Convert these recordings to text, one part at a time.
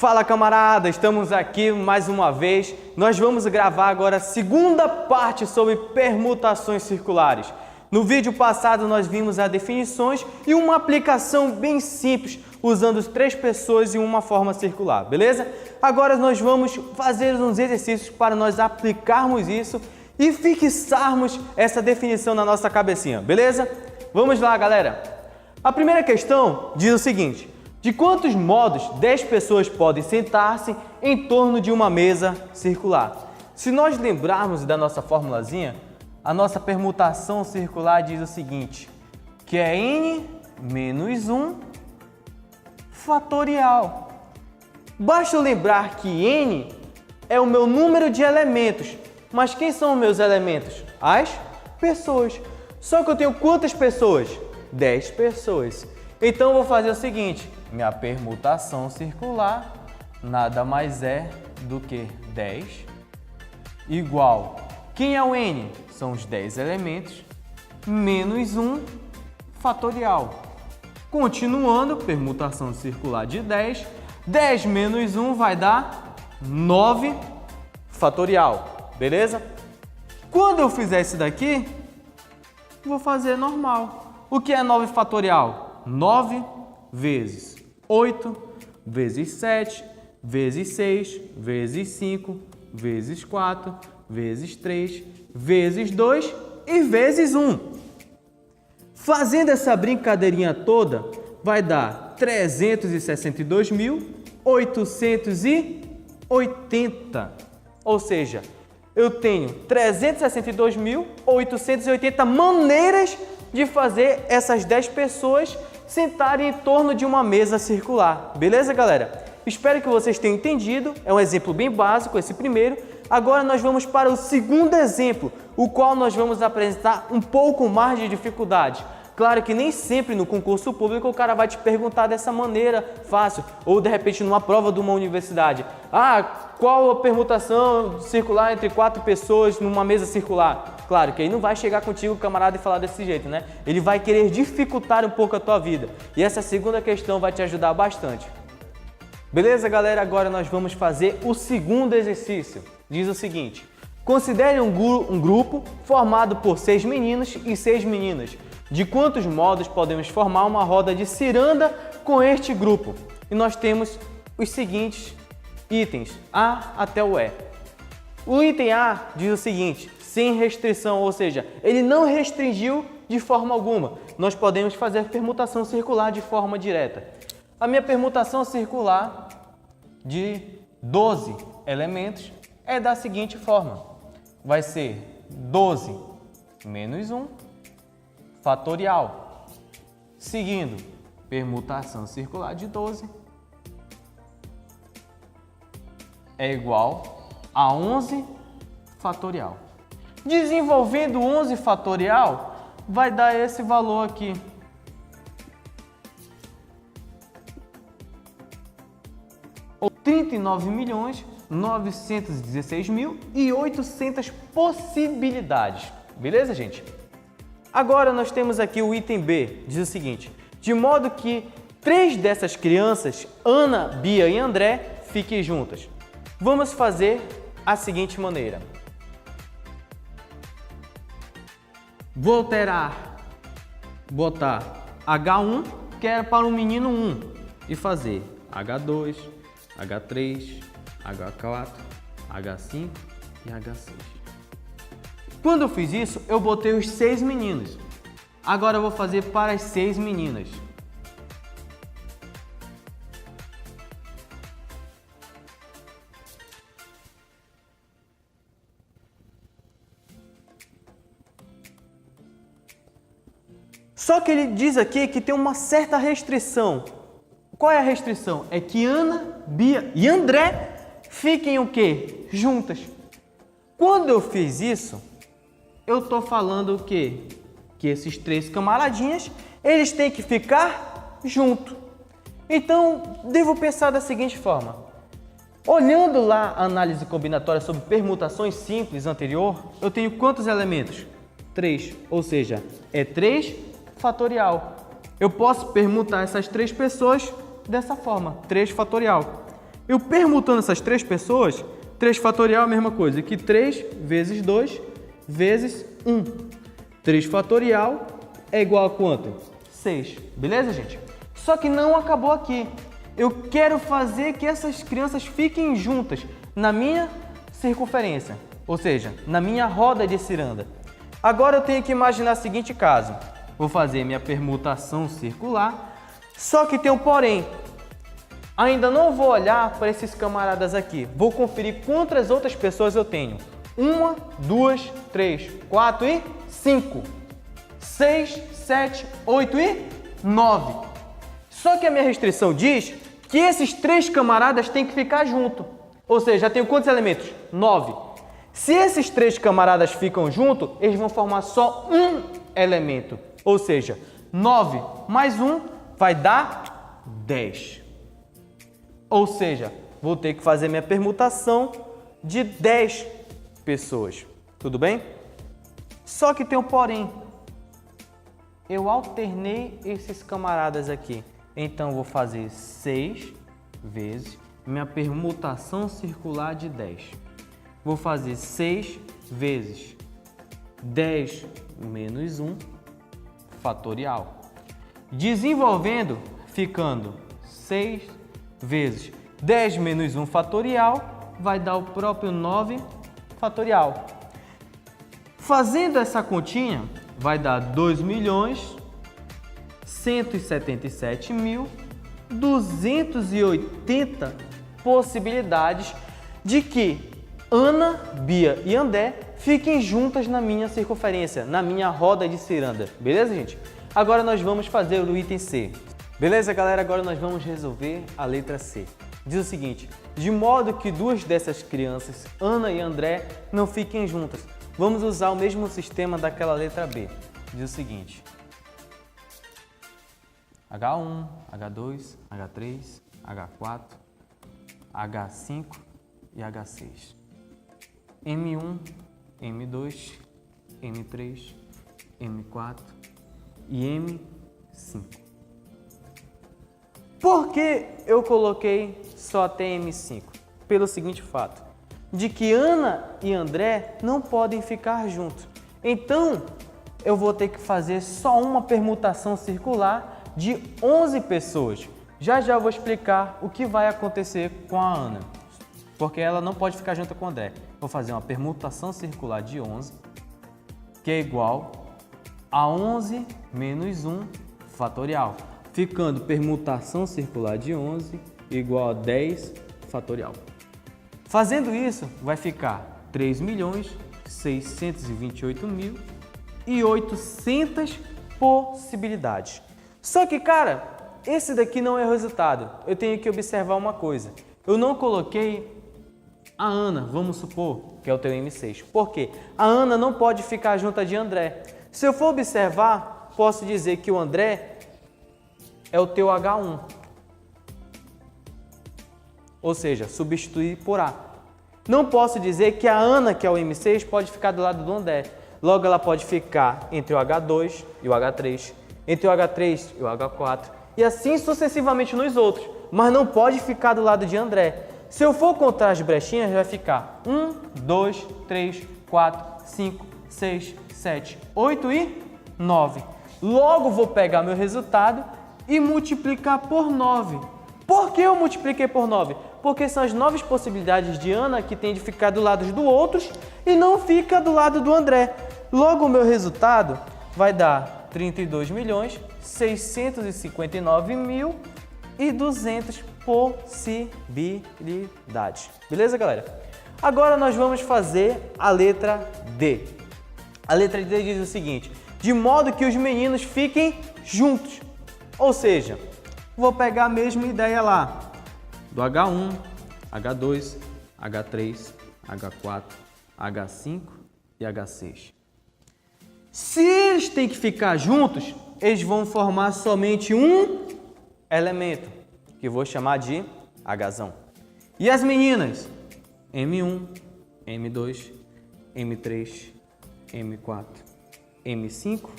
Fala, camarada, estamos aqui mais uma vez. Nós vamos gravar agora a segunda parte sobre permutações circulares. No vídeo passado nós vimos as definições e uma aplicação bem simples, usando 3 pessoas e uma forma circular, beleza? Agora nós vamos fazer uns exercícios para nós aplicarmos isso e fixarmos essa definição na nossa cabecinha, beleza? Vamos lá, galera! A primeira questão diz o seguinte: de quantos modos 10 pessoas podem sentar-se em torno de uma mesa circular? Se nós lembrarmos da nossa formulazinha, a nossa permutação circular diz o seguinte, que é n menos 1 fatorial. Basta lembrar que n é o meu número de elementos, mas quem são os meus elementos? As pessoas. Só que eu tenho quantas pessoas? 10 pessoas. Então eu vou fazer o seguinte, minha permutação circular nada mais é do que 10 igual, quem é o n? São os 10 elementos, menos 1 fatorial. Continuando, permutação circular de 10, 10 menos 1 vai dar 9 fatorial, beleza? Quando eu fizer isso daqui, vou fazer normal. O que é 9 fatorial? 9 vezes 8, vezes 7, vezes 6, vezes 5, vezes 4, vezes 3, vezes 2 e vezes 1. Fazendo essa brincadeirinha toda, vai dar 362.880. Ou seja, eu tenho 362.880 maneiras de fazer essas 10 pessoas sentarem em torno de uma mesa circular. Beleza, galera? Espero que vocês tenham entendido. É um exemplo bem básico, esse primeiro. Agora nós vamos para o segundo exemplo, o qual nós vamos apresentar um pouco mais de dificuldade. Claro que nem sempre no concurso público o cara vai te perguntar dessa maneira fácil, ou de repente numa prova de uma universidade. Qual a permutação circular entre 4 pessoas numa mesa circular? Claro que aí não vai chegar contigo, camarada, e falar desse jeito, né? Ele vai querer dificultar um pouco a tua vida. E essa segunda questão vai te ajudar bastante. Beleza, galera? Agora nós vamos fazer o segundo exercício. Diz o seguinte: considere um grupo formado por 6 meninos e 6 meninas. De quantos modos podemos formar uma roda de ciranda com este grupo? E nós temos os seguintes itens, A até o E. O item A diz o seguinte, sem restrição, ou seja, ele não restringiu de forma alguma. Nós podemos fazer permutação circular de forma direta. A minha permutação circular de 12 elementos é da seguinte forma. Vai ser 12 menos 1 fatorial. Seguindo, permutação circular de 12 é igual a 11 fatorial. Desenvolvendo 11 fatorial, vai dar esse valor aqui. Ou 39.916.800 possibilidades. Beleza, gente? Agora nós temos aqui o item B, diz o seguinte: de modo que 3 dessas crianças, Ana, Bia e André, fiquem juntas. Vamos fazer a seguinte maneira. Vou botar H1, que era para o menino 1, e fazer H2, H3, H4, H5 e H6. Quando eu fiz isso, eu botei os 6 meninos. Agora eu vou fazer para as 6 meninas. Só que ele diz aqui que tem uma certa restrição. Qual é a restrição? É que Ana, Bia e André fiquem o quê? Juntas. Quando eu fiz isso, eu estou falando o quê? Que esses 3 camaradinhas, eles têm que ficar juntos. Então, devo pensar da seguinte forma. Olhando lá a análise combinatória sobre permutações simples anterior, eu tenho quantos elementos? 3, ou seja, é 3 fatorial. Eu posso permutar essas 3 pessoas dessa forma, 3 fatorial. Eu permutando essas 3 pessoas, 3 fatorial é a mesma coisa que 3 vezes 2 vezes 1. 3 fatorial é igual a quanto? 6. Beleza, gente? Só que não acabou aqui. Eu quero fazer que essas crianças fiquem juntas na minha circunferência, ou seja, na minha roda de ciranda. Agora eu tenho que imaginar o seguinte caso. Vou fazer minha permutação circular, só que tem um porém. Ainda não vou olhar para esses camaradas aqui. Vou conferir quantas outras pessoas eu tenho. 1, 2, 3, 4 e 5. 6, 7, 8 e 9. Só que a minha restrição diz que esses 3 camaradas têm que ficar junto. Ou seja, já tenho quantos elementos? 9. Se esses 3 camaradas ficam juntos, eles vão formar só um elemento. Ou seja, 9 mais 1 vai dar 10. Ou seja, vou ter que fazer minha permutação de 10 pessoas. Tudo bem? Só que tem um porém. Eu alternei esses camaradas aqui. Então, vou fazer 6 vezes minha permutação circular de 10. Vou fazer 6 vezes 10 menos 1 fatorial. Desenvolvendo, ficando 6 vezes 10 menos 1 fatorial, vai dar o próprio 9 fatorial. Fazendo essa continha, vai dar 2.177.280 possibilidades de que Ana, Bia e André fiquem juntas na minha circunferência, na minha roda de ciranda. Beleza, gente? Agora nós vamos fazer o item C. Beleza, galera? Agora nós vamos resolver a letra C. Diz o seguinte: de modo que 2 dessas crianças, Ana e André, não fiquem juntas. Vamos usar o mesmo sistema daquela letra B. Diz o seguinte: H1, H2, H3, H4, H5 e H6. M1, M2, M3, M4 e M5. Por que eu coloquei só até M5? Pelo seguinte fato, de que Ana e André não podem ficar juntos. Então, eu vou ter que fazer só uma permutação circular de 11 pessoas. Já já eu vou explicar o que vai acontecer com a Ana, porque ela não pode ficar junto com o André. Vou fazer uma permutação circular de 11, que é igual a 11 menos 1 fatorial, ficando permutação circular de 11 igual a 10 fatorial. Fazendo isso, vai ficar 3.628.800 possibilidades. Só que, cara, esse daqui não é o resultado. Eu tenho que observar uma coisa. Eu não coloquei a Ana, vamos supor, que é o teu M6. Por quê? A Ana não pode ficar junto de André. Se eu for observar, posso dizer que o André é o teu H1. Ou seja, substituir por A. Não posso dizer que a Ana, que é o M6, pode ficar do lado do André. Logo, ela pode ficar entre o H2 e o H3, entre o H3 e o H4, e assim sucessivamente nos outros, mas não pode ficar do lado de André. Se eu for contar as brechinhas, vai ficar 1, 2, 3, 4, 5, 6, 7, 8 e 9. Logo, vou pegar meu resultado e multiplicar por 9. Por que eu multipliquei por 9? Porque são as 9 possibilidades de Ana que tem de ficar do lado dos outros e não fica do lado do André. Logo, o meu resultado vai dar 32.659.200 possibilidades. Beleza, galera? Agora nós vamos fazer a letra D. A letra D diz o seguinte: de modo que os meninos fiquem juntos. Ou seja, vou pegar a mesma ideia lá do H1, H2, H3, H4, H5 e H6. Se eles têm que ficar juntos, eles vão formar somente um elemento, que eu vou chamar de Hzão. E as meninas? M1, M2, M3, M4, M5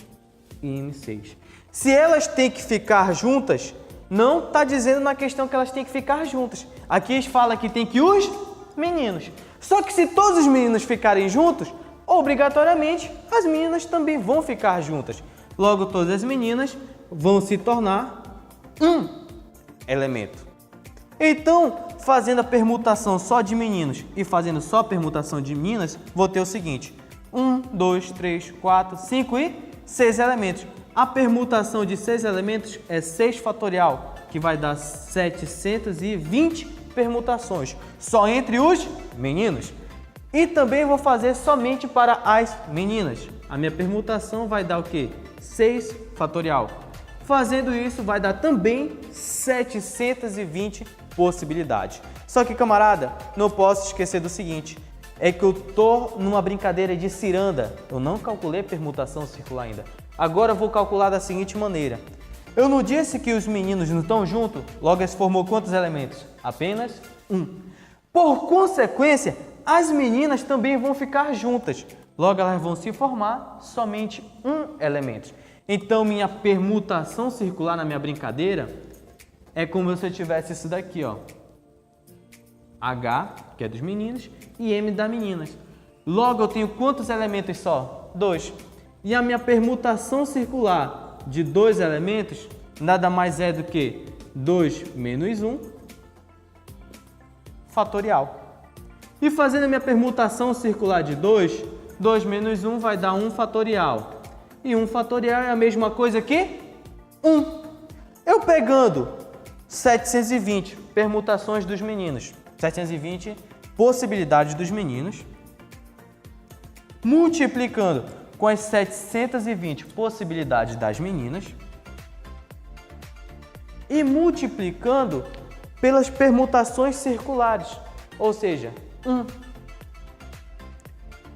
e M6. Se elas têm que ficar juntas, não está dizendo na questão que elas têm que ficar juntas. Aqui eles falam que tem que os meninos. Só que se todos os meninos ficarem juntos, obrigatoriamente as meninas também vão ficar juntas. Logo, todas as meninas vão se tornar um elemento. Então, fazendo a permutação só de meninos e fazendo só a permutação de meninas, vou ter o seguinte: 1, 2, 3, 4, 5 e 6 elementos. A permutação de 6 elementos é 6 fatorial, que vai dar 720 permutações, só entre os meninos. E também vou fazer somente para as meninas. A minha permutação vai dar o quê? 6 fatorial. Fazendo isso, vai dar também 720 possibilidades. Só que, camarada, não posso esquecer do seguinte: é que eu tô numa brincadeira de ciranda. Eu não calculei permutação circular ainda. Agora eu vou calcular da seguinte maneira. Eu não disse que os meninos não estão juntos? Logo, eles formou quantos elementos? Apenas um. Por consequência, as meninas também vão ficar juntas. Logo, elas vão se formar somente um elemento. Então, minha permutação circular na minha brincadeira é como se eu tivesse isso daqui, ó. H, que é dos meninos, e M das meninas. Logo, eu tenho quantos elementos só? 2. E a minha permutação circular de 2 elementos nada mais é do que 2 menos 1 fatorial. E fazendo a minha permutação circular de 2, 2 menos 1 vai dar 1 fatorial. E 1 fatorial é a mesma coisa que 1. Eu pegando 720 permutações dos meninos, 720 possibilidades dos meninos, multiplicando com as 720 possibilidades das meninas e multiplicando pelas permutações circulares, ou seja, 1.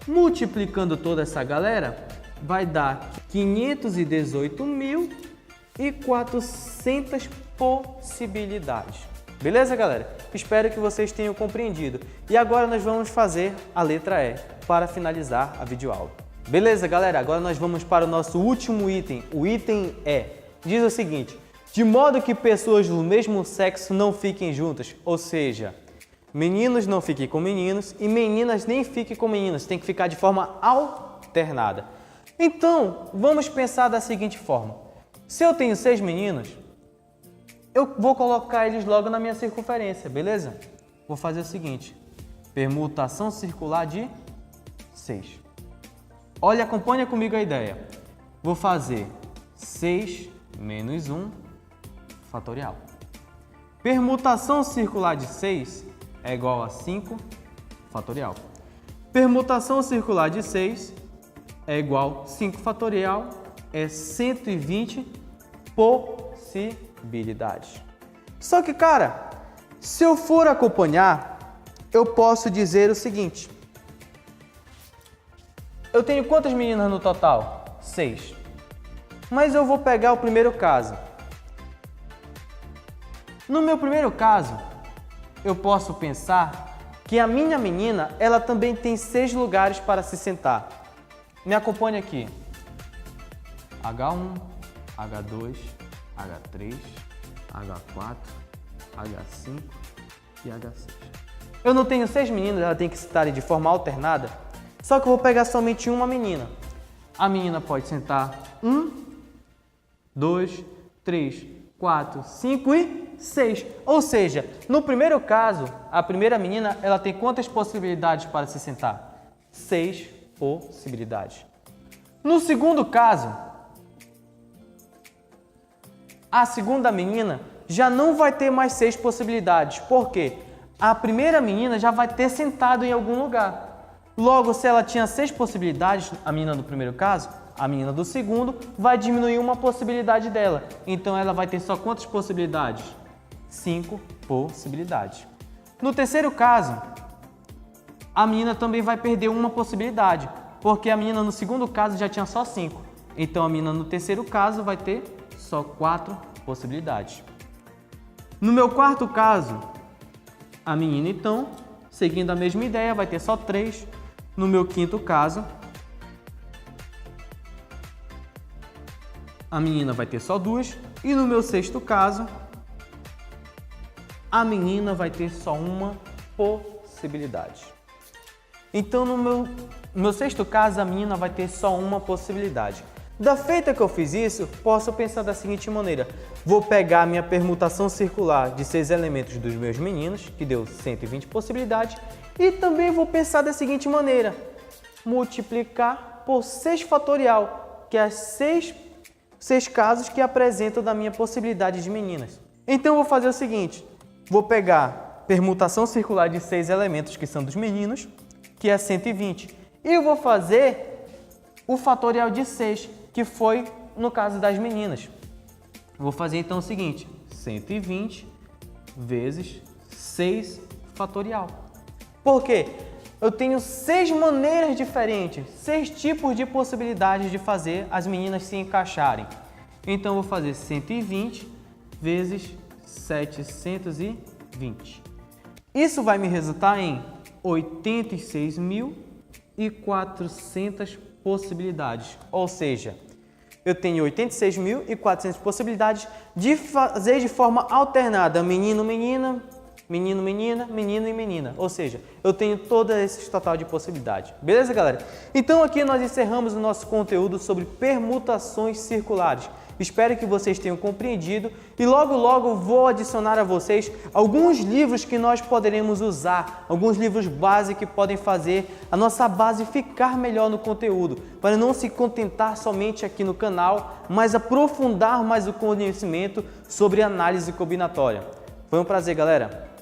Multiplicando toda essa galera, vai dar 518.400 possibilidades. Beleza, galera? Espero que vocês tenham compreendido. E agora nós vamos fazer a letra E para finalizar a videoaula. Beleza, galera? Agora nós vamos para o nosso último item, o item E. Diz o seguinte: de modo que pessoas do mesmo sexo não fiquem juntas, ou seja, meninos não fiquem com meninos e meninas nem fiquem com meninas, tem que ficar de forma alternada. Então, vamos pensar da seguinte forma: se eu tenho 6 meninos, eu vou colocar eles logo na minha circunferência, beleza? Vou fazer o seguinte: permutação circular de 6. Olha, acompanha comigo a ideia. Vou fazer 6 menos 1 fatorial. Permutação circular de 6 é igual a 5 fatorial. Permutação circular de 6 é igual a 5 fatorial, é 120 possibilidades. Só que, cara, se eu for acompanhar, eu posso dizer o seguinte: eu tenho quantas meninas no total? 6. Mas eu vou pegar o primeiro caso. No meu primeiro caso, eu posso pensar que a minha menina, ela também tem 6 lugares para se sentar. Me acompanhe aqui. H1, H2, H3, H4, H5 e H6. Eu não tenho 6 meninas, elas têm que estarem de forma alternada. Só que eu vou pegar somente uma menina. A menina pode sentar 1, 2, 3, 4, 5 e 6. Ou seja, no primeiro caso, a primeira menina, ela tem quantas possibilidades para se sentar? 6 possibilidades. No segundo caso, a segunda menina já não vai ter mais 6 possibilidades. Por quê? A primeira menina já vai ter sentado em algum lugar. Logo, se ela tinha 6 possibilidades, a menina do primeiro caso, a menina do segundo vai diminuir uma possibilidade dela. Então, ela vai ter só quantas possibilidades? 5 possibilidades. No terceiro caso, a menina também vai perder uma possibilidade, porque a menina no segundo caso já tinha só 5. Então, a menina no terceiro caso vai ter só 4 possibilidades. No meu quarto caso, a menina, então, seguindo a mesma ideia, vai ter só 3. No meu quinto caso, a menina vai ter só 2. E no meu sexto caso, a menina vai ter só uma possibilidade. Então, no meu sexto caso, a menina vai ter só uma possibilidade. Da feita que eu fiz isso, posso pensar da seguinte maneira. Vou pegar a minha permutação circular de 6 elementos dos meus meninos, que deu 120 possibilidades, e também vou pensar da seguinte maneira. Multiplicar por 6 fatorial, que é 6 casos que apresentam da minha possibilidade de meninas. Então, eu vou fazer o seguinte. Vou pegar permutação circular de 6 elementos, que são dos meninos, que é 120. E eu vou fazer o fatorial de 6, que foi no caso das meninas. Vou fazer então o seguinte, 120 vezes 6 fatorial. Por quê? Eu tenho 6 maneiras diferentes, 6 tipos de possibilidades de fazer as meninas se encaixarem. Então, eu vou fazer 120 vezes 720. Isso vai me resultar em 86.400 possibilidades. Ou seja, eu tenho 86.400 possibilidades de fazer de forma alternada menino, menina, menino, menina, menino e menina. Ou seja, eu tenho todo esse total de possibilidades. Beleza, galera? Então aqui nós encerramos o nosso conteúdo sobre permutações circulares. Espero que vocês tenham compreendido e logo vou adicionar a vocês alguns livros que nós poderemos usar, alguns livros base que podem fazer a nossa base ficar melhor no conteúdo, para não se contentar somente aqui no canal, mas aprofundar mais o conhecimento sobre análise combinatória. Foi um prazer, galera!